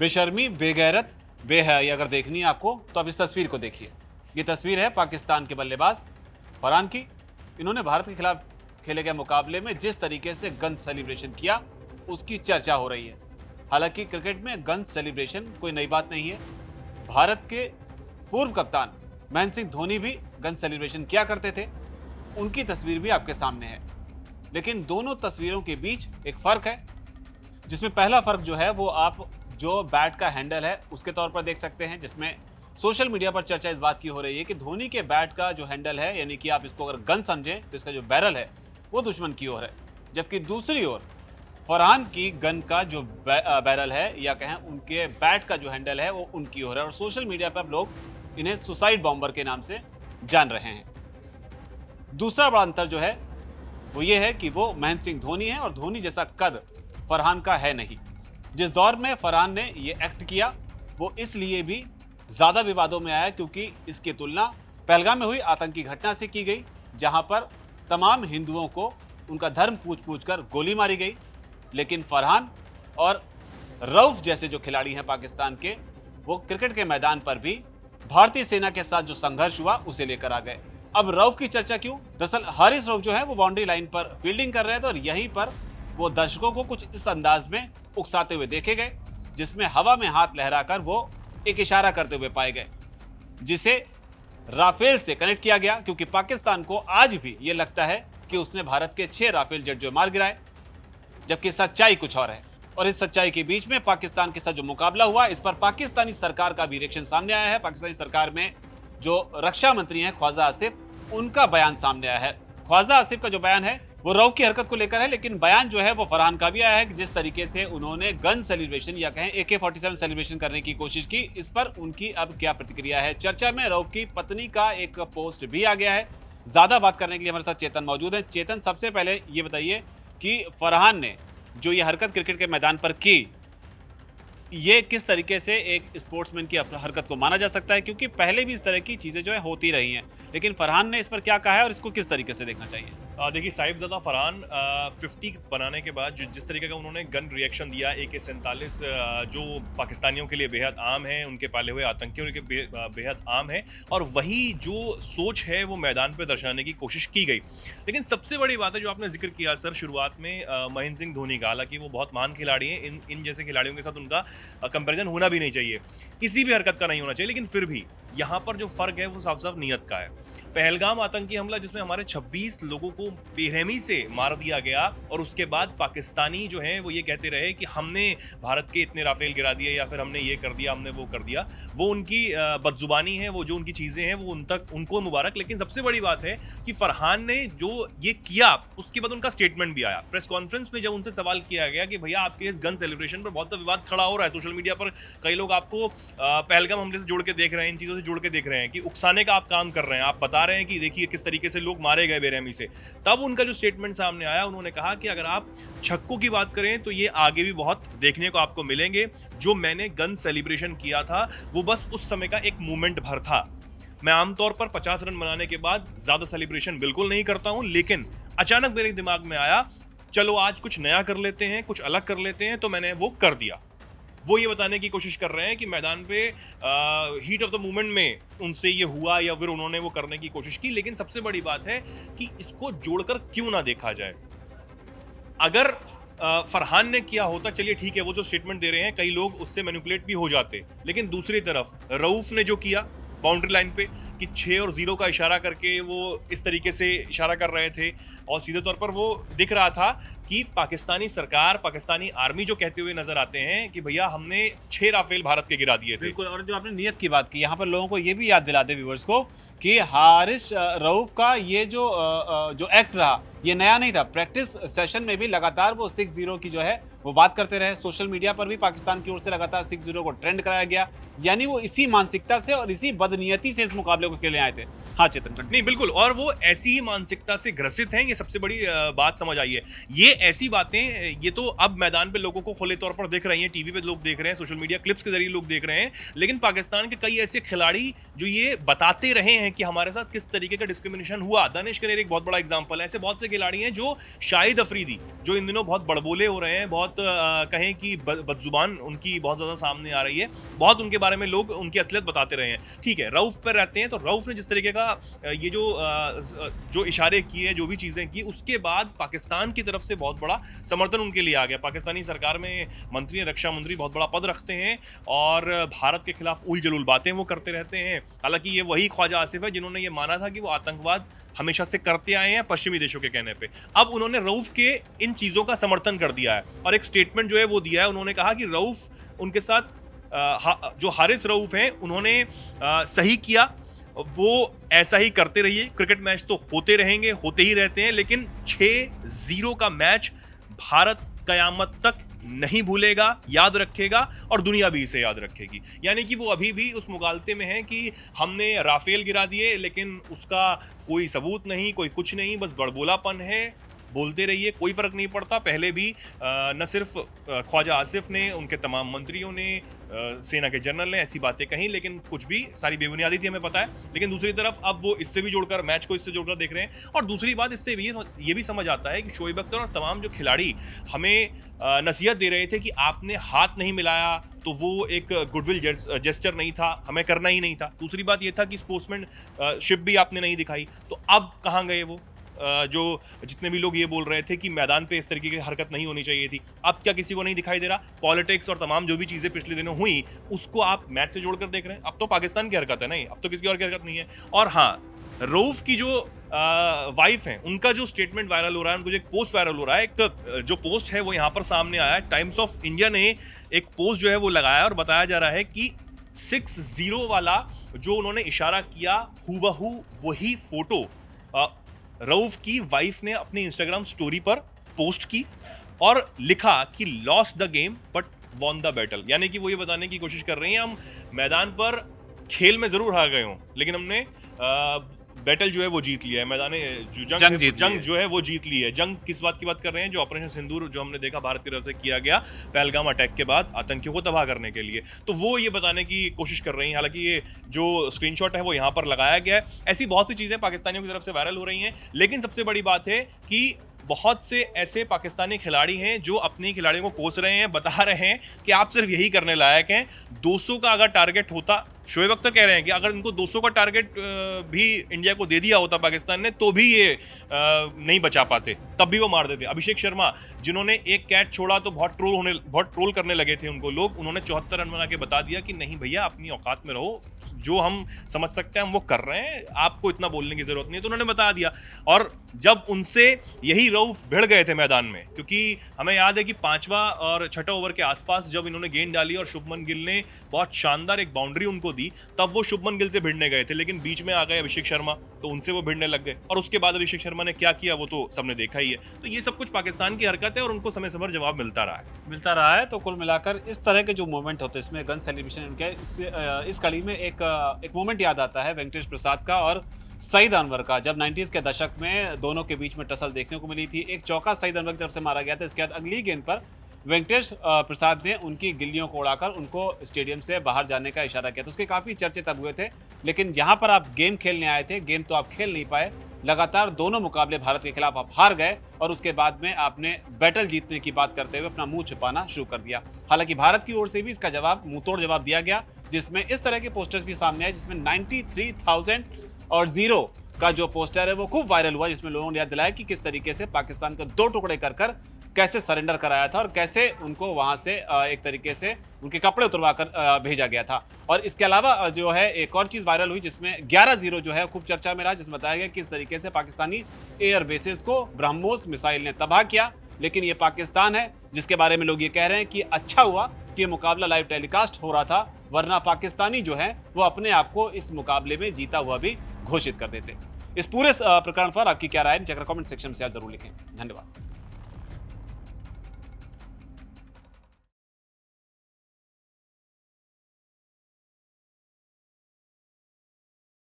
बेशर्मी, बेगैरत, बेहयाई अगर देखनी है आपको तो अब इस तस्वीर को देखिए। ये तस्वीर है पाकिस्तान के बल्लेबाज फरहान की। इन्होंने भारत के खिलाफ खेले गए मुकाबले में जिस तरीके से गन सेलिब्रेशन किया उसकी चर्चा हो रही है। हालांकि क्रिकेट में गन सेलिब्रेशन कोई नई बात नहीं है। भारत के पूर्व कप्तान महेंद्र सिंह धोनी भी गन सेलिब्रेशन किया करते थे। उनकी तस्वीर भी आपके सामने है। लेकिन दोनों तस्वीरों के बीच एक फर्क है, जिसमें पहला फर्क जो है वो आप जो बैट का हैंडल है उसके तौर पर देख सकते हैं, जिसमें सोशल मीडिया पर चर्चा इस बात की हो रही है कि धोनी के बैट का जो हैंडल है, यानी कि आप इसको अगर गन समझें तो इसका जो बैरल है वो दुश्मन की ओर है, जबकि दूसरी ओर फरहान की गन का जो बैरल है या कहें उनके बैट का जो हैंडल है वो उनकी ओर है। और सोशल मीडिया पर लोग इन्हें सुसाइड बॉम्बर के नाम से जान रहे हैं। दूसरा बड़ा अंतर जो है वो ये है कि वो महेंद्र सिंह धोनी है और धोनी जैसा कद फरहान का है नहीं। जिस दौर में फरहान ने ये एक्ट किया वो इसलिए भी ज़्यादा विवादों में आया क्योंकि इसकी तुलना पहलगाम में हुई आतंकी घटना से की गई, जहां पर तमाम हिंदुओं को उनका धर्म पूछ कर गोली मारी गई। लेकिन फरहान और रऊफ जैसे जो खिलाड़ी हैं पाकिस्तान के, वो क्रिकेट के मैदान पर भी भारतीय सेना के साथ जो संघर्ष हुआ उसे लेकर आ गए। अब रऊफ की चर्चा क्यों? दरअसल हारिस रऊफ जो है वो बाउंड्री लाइन पर फील्डिंग कर रहे थे और यहीं पर वो दर्शकों को कुछ इस अंदाज में उकसाते हुए देखे गए, जिसमें हवा में हाथ लहराकर वो एक इशारा करते हुए पाए गए, जिसे राफेल से कनेक्ट किया गया। क्योंकि पाकिस्तान को आज भी ये लगता है कि उसने भारत के 6 राफेल जेट जो मार गिराए, जबकि सच्चाई कुछ और है। और इस सच्चाई के बीच में पाकिस्तान के साथ जो मुकाबला हुआ, इस पर पाकिस्तानी सरकार का भी रिएक्शन सामने आया है। पाकिस्तानी सरकार में जो रक्षा मंत्री हैं ख्वाजा आसिफ, उनका बयान सामने आया है। ख्वाजा आसिफ का जो बयान है वो रऊफ की हरकत को लेकर है, लेकिन बयान जो है वो फरहान का भी आया है कि जिस तरीके से उन्होंने गन सेलिब्रेशन या कहें AK-47 सेलिब्रेशन करने की कोशिश की, इस पर उनकी अब क्या प्रतिक्रिया है। चर्चा में रऊफ की पत्नी का एक पोस्ट भी आ गया है। ज्यादा बात करने के लिए हमारे साथ चेतन मौजूद है। चेतन, सबसे पहले ये बताइए कि फरहान ने जो ये हरकत क्रिकेट के मैदान पर की, ये किस तरीके से एक स्पोर्ट्समैन की हरकत को माना जा सकता है? क्योंकि पहले भी इस तरह की चीज़ें जो है होती रही हैं, लेकिन फरहान ने इस पर क्या कहा है और इसको किस तरीके से देखना चाहिए? देखिए साहिबजादा फरहान 50 बनाने के बाद जिस तरीके का उन्होंने गन रिएक्शन दिया AK-47 जो पाकिस्तानियों के लिए बेहद आम है, उनके पाले हुए आतंकियों के बेहद आम है, और वही जो सोच है वो मैदान पे दर्शाने की कोशिश की गई। लेकिन सबसे बड़ी बात है जो आपने जिक्र किया सर शुरुआत में महेंद्र सिंह धोनी का, हालांकि वो बहुत महान खिलाड़ी हैं, इन जैसे खिलाड़ियों के साथ उनका कंपेरिजन होना भी नहीं चाहिए, किसी भी हरकत का नहीं होना चाहिए। लेकिन फिर भी यहाँ पर जो फर्क है वो साफ साफ नीयत का है। पहलगाम आतंकी हमला जिसमें हमारे 26 लोगों को बेरहमी से मार दिया गया, और उसके बाद पाकिस्तानी जो हैं वो ये कहते रहे कि हमने भारत के इतने राफेल गिरा दिए या फिर हमने ये कर दिया, हमने वो कर दिया। वो उनकी बदजुबानी है, वो जो उनकी चीज़ें हैं वो उनको मुबारक। लेकिन सबसे बड़ी बात है कि फरहान ने जो ये किया उसके बाद उनका स्टेटमेंट भी आया। प्रेस कॉन्फ्रेंस में जब उनसे सवाल किया गया कि भैया आपके इस गन सेलिब्रेशन पर बहुत सा विवाद खड़ा हो रहा है, सोशल मीडिया पर कई लोग आपको पहलगाम हमले से जोड़ के देख रहे हैं, इन चीज़ों से जोड़ के देख रहे हैं कि उकसाने का आप काम कर रहे हैं, आप बता रहे हैं कि देखिए किस तरीके से लोग मारे गए बेरहमी से। तब उनका जो स्टेटमेंट सामने आया, उन्होंने कहा कि अगर आप छक्कों की बात करें तो ये आगे भी बहुत देखने को आपको मिलेंगे। जो मैंने गन सेलिब्रेशन किया था वो बस उस समय का एक मोमेंट भर था। मैं आमतौर पर 50 रन बनाने के बाद ज्यादा सेलिब्रेशन बिल्कुल नहीं करता हूं, लेकिन अचानक मेरे दिमाग में आया चलो आज कुछ नया कर लेते हैं, कुछ अलग कर लेते हैं, तो मैंने वो कर दिया। वो ये बताने की कोशिश कर रहे हैं कि मैदान पे हीट ऑफ द मोमेंट में उनसे ये हुआ या फिर उन्होंने वो करने की कोशिश की। लेकिन सबसे बड़ी बात है कि इसको जोड़कर क्यों ना देखा जाए। अगर फरहान ने किया होता, चलिए ठीक है, वो जो स्टेटमेंट दे रहे हैं कई लोग उससे मैनिपुलेट भी हो जाते, लेकिन दूसरी तरफ रऊफ ने जो किया बाउंड्री लाइन पे कि 6 और 0 का इशारा करके वो इस तरीके से इशारा कर रहे थे, और सीधे तौर पर वो दिख रहा था कि पाकिस्तानी सरकार, पाकिस्तानी आर्मी जो कहते हुए नजर आते हैं कि भैया हमने 6 राफेल भारत के गिरा दिए थे। बिल्कुल। और जो आपने नियत की बात की, यहाँ पर लोगों को ये भी याद दिला दे व्यूअर्स को कि हारिस रऊफ का ये जो एक्ट रहा ये नया नहीं था। प्रैक्टिस सेशन में भी लगातार वो 6-0 की जो है वो बात करते रहे। सोशल मीडिया पर भी पाकिस्तान की ओर से लगातार 6-0 को ट्रेंड कराया गया, यानी वो इसी मानसिकता से और इसी बदनीयती से इस मुकाबले को खेलने आए थे। हाँ चेतन। नहीं बिल्कुल, और वो ऐसी ही मानसिकता से ग्रसित हैं, ये सबसे बड़ी बात समझ आई है। ये ऐसी बातें ये तो अब मैदान पे लोगों को खुले तौर पर दिख रही हैं, टीवी पे लोग देख रहे हैं, सोशल मीडिया क्लिप्स के जरिए लोग देख रहे हैं, लेकिन पाकिस्तान के कई ऐसे खिलाड़ी जो ये बताते रहे हैं कि हमारे साथ किस तरीके का डिस्क्रिमिनेशन हुआ। दानिश कनेर एक बहुत बड़ा एग्जाम्पल है। ऐसे बहुत से खिलाड़ी हैं जो शाहिद अफरीदी जो इन दिनों बहुत बड़बोले हो रहे हैं, बहुत बहुत कहें कि बदजुबान उनकी बहुत ज़्यादा सामने आ रही है। बहुत उनके बारे में लोग उनकी असलियत बताते रहे हैं। ठीक है, रऊफ पर रहते हैं, तो रऊफ ने जिस तरीके का ये जो इशारे किए, जो भी चीज़ें की, उसके बाद पाकिस्तान की तरफ से बहुत बड़ा समर्थन उनके लिए आ गया। पाकिस्तानी सरकार में मंत्री, रक्षा मंत्री बहुत बड़ा पद रखते हैं और भारत के खिलाफ उल जलूल बातें वो करते रहते हैं। हालांकि ये वही ख्वाजा आसिफ है जिन्होंने ये माना था कि वो आतंकवाद हमेशा से करते आए हैं पश्चिमी देशों के कहने पे। अब उन्होंने रऊफ के इन चीज़ों का समर्थन कर दिया है और एक स्टेटमेंट जो है वो दिया है। उन्होंने कहा कि रऊफ उनके साथ जो हारिस रऊफ हैं उन्होंने सही किया, वो ऐसा ही करते रहिए। क्रिकेट मैच तो होते रहेंगे, होते ही रहते हैं, लेकिन 6-0 का मैच भारत कयामत तक नहीं भूलेगा, याद रखेगा और दुनिया भी इसे याद रखेगी। यानी कि वो अभी भी उस मुगालते में है कि हमने राफेल गिरा दिए लेकिन उसका कोई सबूत नहीं, कोई कुछ नहीं, बस बड़बोलापन है, बोलते रहिए, कोई फर्क नहीं पड़ता। पहले भी न सिर्फ ख्वाजा आसिफ ने, उनके तमाम मंत्रियों ने, सेना के जनरल ने ऐसी बातें कही, लेकिन कुछ भी सारी बेबुनियादी थी, हमें पता है। लेकिन दूसरी तरफ अब वो इससे भी जोड़कर, मैच को इससे जोड़कर देख रहे हैं। और दूसरी बात इससे ये भी समझ आता है कि शोएब अख्तर और तमाम जो खिलाड़ी हमें नसीहत दे रहे थे कि आपने हाथ नहीं मिलाया तो वो एक गुडविल जेस्चर नहीं था, हमें करना ही नहीं था। दूसरी बात ये था कि स्पोर्ट्समैनशिप भी आपने नहीं दिखाई। तो अब कहाँ गए वो? जो जितने भी लोग ये बोल रहे थे कि मैदान पे इस तरीके की हरकत नहीं होनी चाहिए थी, अब क्या किसी को नहीं दिखाई दे रहा? पॉलिटिक्स और तमाम जो भी चीज़ें पिछले दिनों हुई उसको आप मैच से जोड़कर देख रहे हैं। अब तो पाकिस्तान की हरकत है, नहीं, अब तो किसी और की हरकत नहीं है। और हाँ, रऊफ की जो वाइफ है, उनका जो स्टेटमेंट वायरल हो रहा है, उनको जो एक पोस्ट वायरल हो रहा है, एक जो पोस्ट है वो यहाँ पर सामने आया है। टाइम्स ऑफ इंडिया ने एक पोस्ट जो है वो लगाया और बताया जा रहा है कि 6-0 वाला जो उन्होंने इशारा किया, हूबहू वही फोटो रऊफ की वाइफ ने अपनी इंस्टाग्राम स्टोरी पर पोस्ट की और लिखा कि lost the game but won the battle. यानी कि वो ये बताने की कोशिश कर रही हैं, हम मैदान पर खेल में जरूर हार गए हों लेकिन हमने बैटल जो है वो जीत लिया है। मैदान जंग जो है वो जीत ली है। जंग किस बात की बात कर रहे हैं? जो ऑपरेशन सिंदूर जो हमने देखा भारत की तरफ से किया गया पहलगाम अटैक के बाद आतंकियों को तबाह करने के लिए, तो वो ये बताने की कोशिश कर रही हैं। हालांकि ये जो स्क्रीनशॉट है वो यहाँ पर लगाया गया है। ऐसी बहुत सी चीज़ें पाकिस्तानियों की तरफ से वायरल हो रही हैं, लेकिन सबसे बड़ी बात है कि बहुत से ऐसे पाकिस्तानी खिलाड़ी हैं जो अपने खिलाड़ियों को कोस रहे हैं, बता रहे हैं कि आप सिर्फ यही करने लायक हैं। 200 का अगर टारगेट होता, शोएब अख्तर कह रहे हैं कि अगर इनको 200 का टारगेट भी इंडिया को दे दिया होता पाकिस्तान ने, तो भी ये नहीं बचा पाते, तब भी वो मार देते। अभिषेक शर्मा जिन्होंने एक कैच छोड़ा तो बहुत ट्रोल करने लगे थे उनको लोग, उन्होंने 74 रन बना के बता दिया कि नहीं भैया, अपनी औकात में रहो, जो हम समझ सकते हैं हम वो कर रहे हैं, आपको इतना बोलने की जरूरत नहीं है। तो उन्होंने बता दिया। और जब उनसे यही रऊफ भिड़ गए थे मैदान में, क्योंकि हमें याद है कि 5वां और 6ठा ओवर के आसपास जब इन्होंने गेंद डाली और शुभमन गिल ने बहुत शानदार एक बाउंड्री उनको दी, तब वो शुभमन गिल से भिड़ने गए थे, लेकिन बीच में आ गए अभिषेक शर्मा, तो उनसे वो भिड़ने लग गए। और उसके बाद अभिषेक शर्मा ने क्या किया वो तो सबने देखा ही है। तो ये सब कुछ पाकिस्तान की हरकत है और उनको समय समय जवाब मिलता रहा है। तो कुल मिलाकर इस तरह के जो मोमेंट होते हैं, इसमें गन सेलिब्रेशन इनके, इस कड़ी में एक मोमेंट याद आता है वेंकटेश प्रसाद का और सईद अनवर का, जब 90s के दशक में दोनों के बीच में टसल देखने को मिली थी। एक चौका सईद अनवर की तरफ से मारा गया था। इसके बाद अगली गेंद पर वेंकटेश प्रसाद ने उनकी गिल्लियों को उड़ाकर उनको स्टेडियम से बाहर जाने का इशारा किया था। उसके काफ़ी चर्चे तब हुए थे, लेकिन यहाँ पर आप गेम खेलने आए थे, गेम तो आप खेल नहीं पाए। लगातार दोनों मुकाबले भारत के खिलाफ आप हार गए और उसके बाद में आपने बैटल जीतने की बात करते हुए अपना मुंह छुपाना शुरू कर दिया। हालांकि भारत की ओर से भी इसका जवाब मुंहतोड़ जवाब दिया गया, जिसमें इस तरह के पोस्टर्स भी सामने आए, जिसमें 93,000 और 0 का जो पोस्टर है वो खूब वायरल हुआ, जिसमें लोगों ने याद दिलाया कि किस तरीके से पाकिस्तान को 2 टुकड़े कर कैसे सरेंडर कराया था और कैसे उनको वहां से एक तरीके से उनके कपड़े उतरवा कर भेजा गया था। और इसके अलावा जो है एक और चीज़ वायरल हुई, जिसमें 11-0 जो है खूब चर्चा में रहा, जिसमें बताया गया किस तरीके से पाकिस्तानी एयर बेसिस को ब्रह्मोस मिसाइल ने तबाह किया। लेकिन ये पाकिस्तान है जिसके बारे में लोग ये कह रहे हैं कि अच्छा हुआ कि मुकाबला लाइव टेलीकास्ट हो रहा था, वरना पाकिस्तानी जो है वो अपने आप को इस मुकाबले में जीता हुआ भी घोषित कर देते। इस पूरे प्रकरण पर आपकी क्या राय है? नीचे कमेंट सेक्शन में आप जरूर लिखें। धन्यवाद।